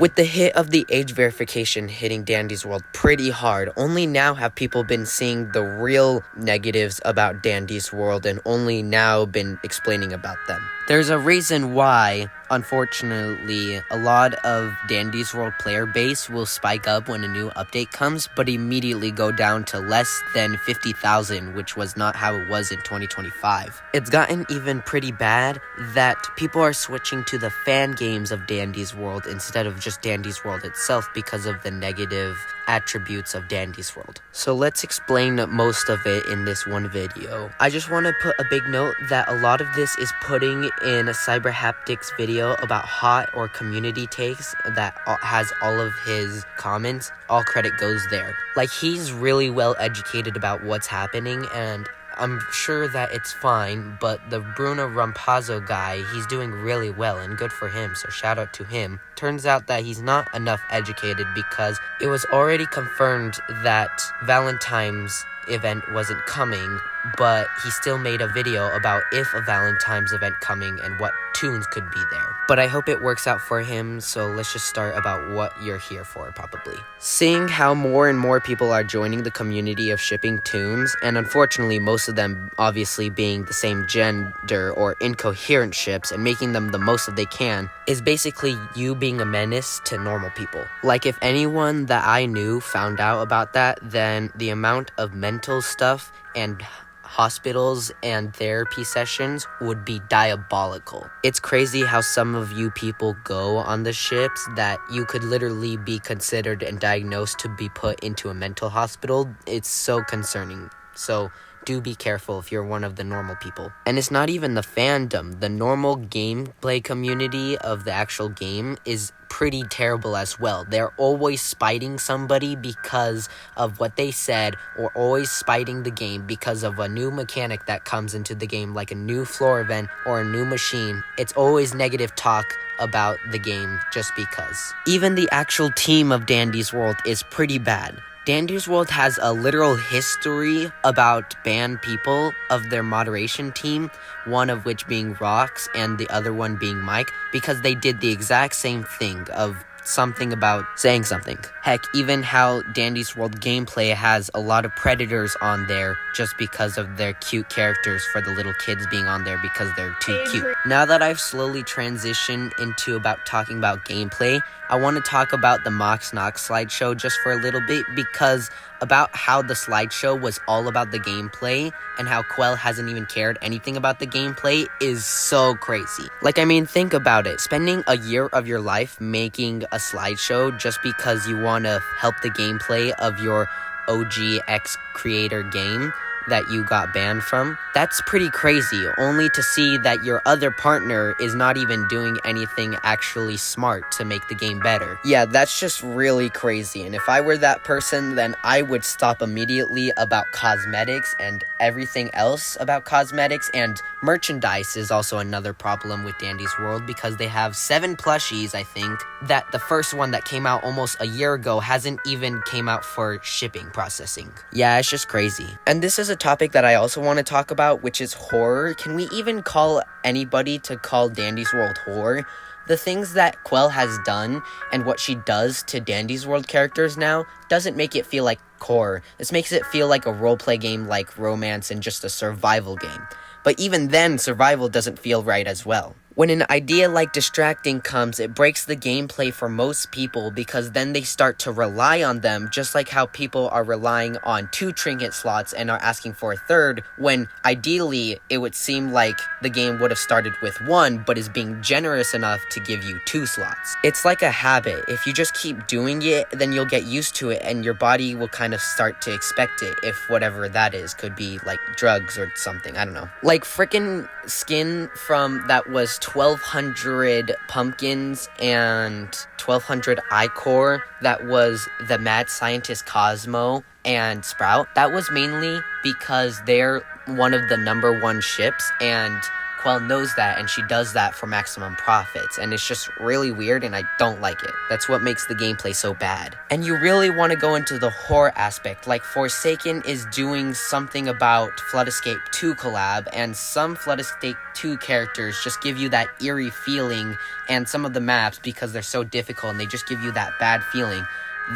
With the hit of the age verification hitting Dandy's World pretty hard, only now have people been seeing the real negatives about Dandy's World and only now been explaining about them. There's a reason why, unfortunately, a lot of Dandy's World player base will spike up when a new update comes, but immediately go down to less than 50,000, which was not how it was in 2025. It's gotten even pretty bad that people are switching to the fan games of Dandy's World instead of just Dandy's World itself because of the negative attributes of Dandy's World. So let's explain most of it in this one video. I just want to put a big note that a lot of this is putting in a Cyberhaptic's video about hot or community takes that has all of his comments. All credit goes there. Like, he's really well educated about what's happening, and I'm sure that it's fine, but the Bruno Rampazzo guy, he's doing really well and good for him, so shout out to him. Turns out that he's not enough educated because it was already confirmed that Valentine's event wasn't coming, but he still made a video about if a Valentine's event coming and what tunes could be there. But I hope it works out for him, so let's just start about what you're here for, probably. Seeing how more and more people are joining the community of shipping tunes, and unfortunately most of them obviously being the same gender or incoherent ships and making them the most that they can, is basically you being a menace to normal people. Like, if anyone that I knew found out about that, then the amount of mental stuff and hospitals and therapy sessions would be diabolical. It's crazy how some of you people go on the ships that you could literally be considered and diagnosed to be put into a mental hospital. It's so concerning. So do be careful if you're one of the normal people. And it's not even the fandom. The normal gameplay community of the actual game is pretty terrible as well. They're always spiting somebody because of what they said, or always spiting the game because of a new mechanic that comes into the game, like a new floor event or a new machine. It's always negative talk about the game just because. Even the actual team of Dandy's World is pretty bad. Dandy's World has a literal history about banned people of their moderation team, one of which being Rox and the other one being Mike, because they did the exact same thing of something about saying something. Heck, even how Dandy's World gameplay has a lot of predators on there just because of their cute characters for the little kids being on there because they're too cute. Now that I've slowly transitioned into talking about gameplay, I want to talk about the Mox Nox slideshow just for a little bit, because about how the slideshow was all about the gameplay and how qwel hasn't even cared anything about the gameplay is so crazy. Like, I mean, think about it. Spending a year of your life making a slideshow just because you want to help the gameplay of your OG X-creator game that you got banned from, that's pretty crazy, only to see that your other partner is not even doing anything actually smart to make the game better. Yeah, that's just really crazy, and if I were that person, then I would stop immediately about cosmetics and everything else about cosmetics, and merchandise is also another problem with Dandy's World because they have 7 plushies, I think, that the first one that came out almost a year ago hasn't even came out for shipping processing. Yeah, it's just crazy. And this is a topic that I also want to talk about, which is horror. Can we even call anybody to call Dandy's World horror? The things that qwel has done and what she does to Dandy's World characters now doesn't make it feel like horror. This makes it feel like a roleplay game like romance and just a survival game. But even then, survival doesn't feel right as well. When an idea like distracting comes, it breaks the gameplay for most people because then they start to rely on them, just like how people are relying on 2 trinket slots and are asking for a third, when ideally it would seem like the game would have started with 1 but is being generous enough to give you 2 slots. It's like a habit. If you just keep doing it, then you'll get used to it and your body will kind of start to expect it, if whatever that is. Could be like drugs or something, I don't know. Like frickin' skin from that was 1200 pumpkins and 1200 iCore, that was the mad scientist Cosmo and Sprout. That was mainly because they're one of the number 1 ships, and qwel knows that, and she does that for maximum profits, and it's just really weird, and I don't like it. That's what makes the gameplay so bad. And you really want to go into the horror aspect, like Forsaken is doing something about Flood Escape 2 collab, and some Flood Escape 2 characters just give you that eerie feeling, and some of the maps, because they're so difficult and they just give you that bad feeling.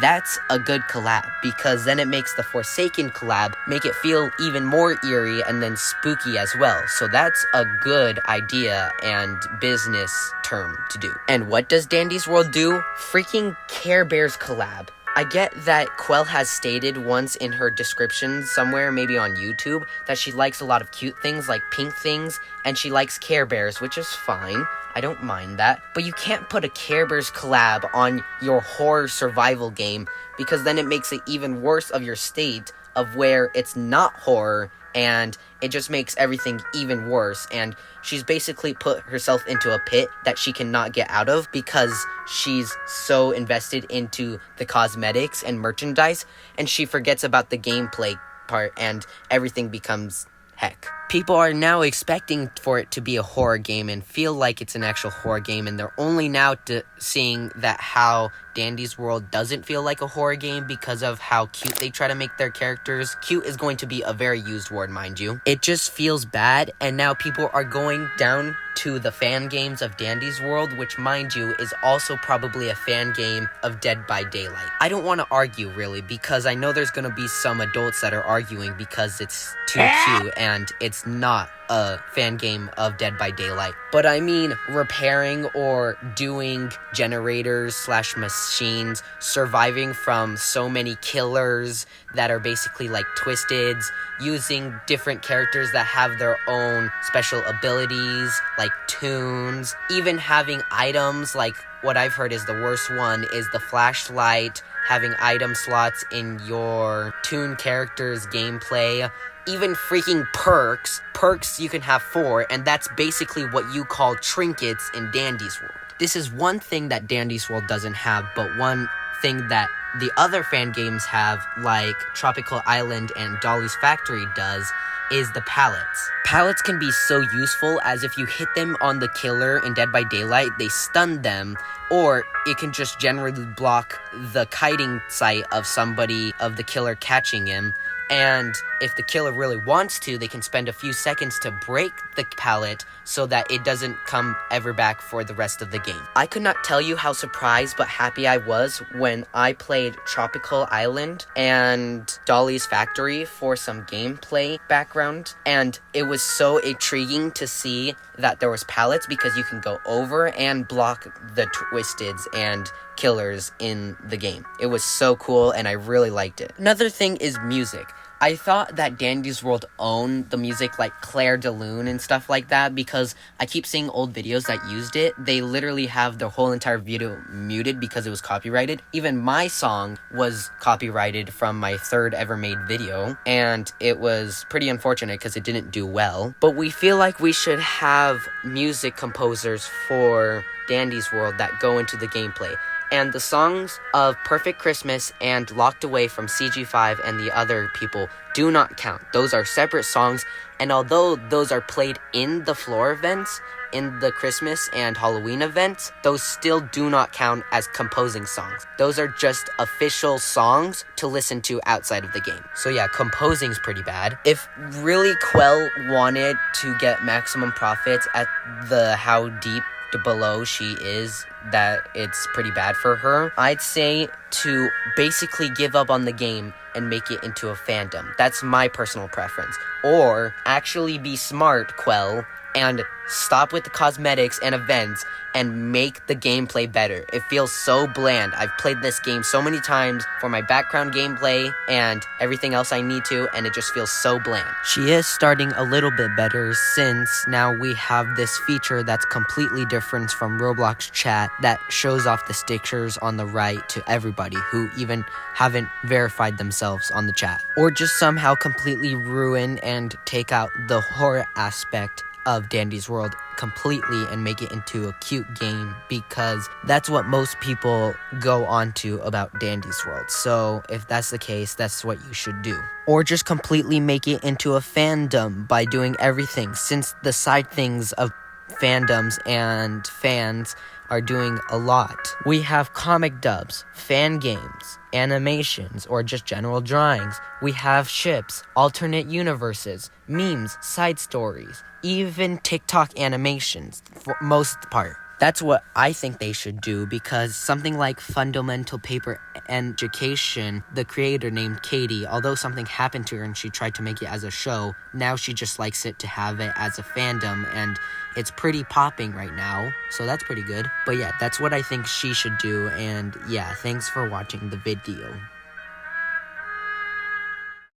That's a good collab, because then it makes the Forsaken collab make it feel even more eerie and then spooky as well. So that's a good idea and business term to do. And what does Dandy's World do? Freaking Care Bears collab. I get that qwel has stated once in her description somewhere, maybe on YouTube, that she likes a lot of cute things like pink things, and she likes Care Bears, which is fine. I don't mind that. But you can't put a Care Bears collab on your horror survival game, because then it makes it even worse of your state of where it's not horror, and it just makes everything even worse. And she's basically put herself into a pit that she cannot get out of, because she's so invested into the cosmetics and merchandise, and she forgets about the gameplay part, and everything becomes heck. People are now expecting for it to be a horror game and feel like it's an actual horror game, and they're only now seeing that how Dandy's World doesn't feel like a horror game because of how cute they try to make their characters. Cute is going to be a very used word, mind you. It just feels bad, and now people are going down to the fan games of Dandy's World, which, mind you, is also probably a fan game of Dead by Daylight. I don't want to argue, really, because I know there's going to be some adults that are arguing because it's too cute and it's not a fan game of Dead by Daylight. But I mean, repairing or doing generators / machines, surviving from so many killers that are basically like Twisteds, using different characters that have their own special abilities, like tunes, even having items like what I've heard is the worst one is the flashlight, having item slots in your toon character's gameplay, even freaking perks. Perks you can have 4, and that's basically what you call trinkets in Dandy's World. This is one thing that Dandy's World doesn't have, but one thing that the other fan games have, like Tropical Island and Dolly's Factory does, is the pallets. Pallets can be so useful, as if you hit them on the killer in Dead by Daylight, they stun them, or it can just generally block the kiting sight of somebody, of the killer catching him. And if the killer really wants to, they can spend a few seconds to break the pallet so that it doesn't come ever back for the rest of the game. I could not tell you how surprised but happy I was when I played Tropical Island and Dolly's Factory for some gameplay background. And it was so intriguing to see that there was pallets, because you can go over and block the Twisteds and killers in the game. It was so cool, and I really liked it. Another thing is music. I thought that Dandy's World owned the music, like Claire de Lune and stuff like that, because I keep seeing old videos that used it. They literally have their whole entire video muted because it was copyrighted. Even my song was copyrighted from my 3rd ever made video, and it was pretty unfortunate because it didn't do well. But we feel like we should have music composers for Dandy's World that go into the gameplay. And the songs of Perfect Christmas and Locked Away from CG5 and the other people do not count. Those are separate songs, and although those are played in the floor events, in the Christmas and Halloween events, those still do not count as composing songs. Those are just official songs to listen to outside of the game. So yeah, composing's pretty bad. If really qwel wanted to get maximum profits at the how deep below she is, that it's pretty bad for her, I'd say to basically give up on the game and make it into a fandom. That's my personal preference. Or actually be smart, qwel, and stop with the cosmetics and events and make the gameplay better. It feels so bland. I've played this game so many times for my background gameplay and everything else I need to, and it just feels so bland. She is starting a little bit better, since now we have this feature that's completely different from Roblox chat that shows off the stickers on the right to everybody who even haven't verified themselves on the chat, or just somehow completely ruin and take out the horror aspect of Dandy's World completely and make it into a cute game, because that's what most people go on to about Dandy's World. So if that's the case, that's what you should do. Or just completely make it into a fandom by doing everything, since the side things of fandoms and fans are doing a lot. We have comic dubs, fan games, animations, or just general drawings. We have ships, alternate universes, memes, side stories, even TikTok animations for most part. That's what I think they should do, because something like Fundamental Paper Education, the creator named Katie, although something happened to her and she tried to make it as a show, now she just likes it to have it as a fandom, and it's pretty popping right now, so that's pretty good. But yeah, that's what I think she should do, and yeah, thanks for watching the video.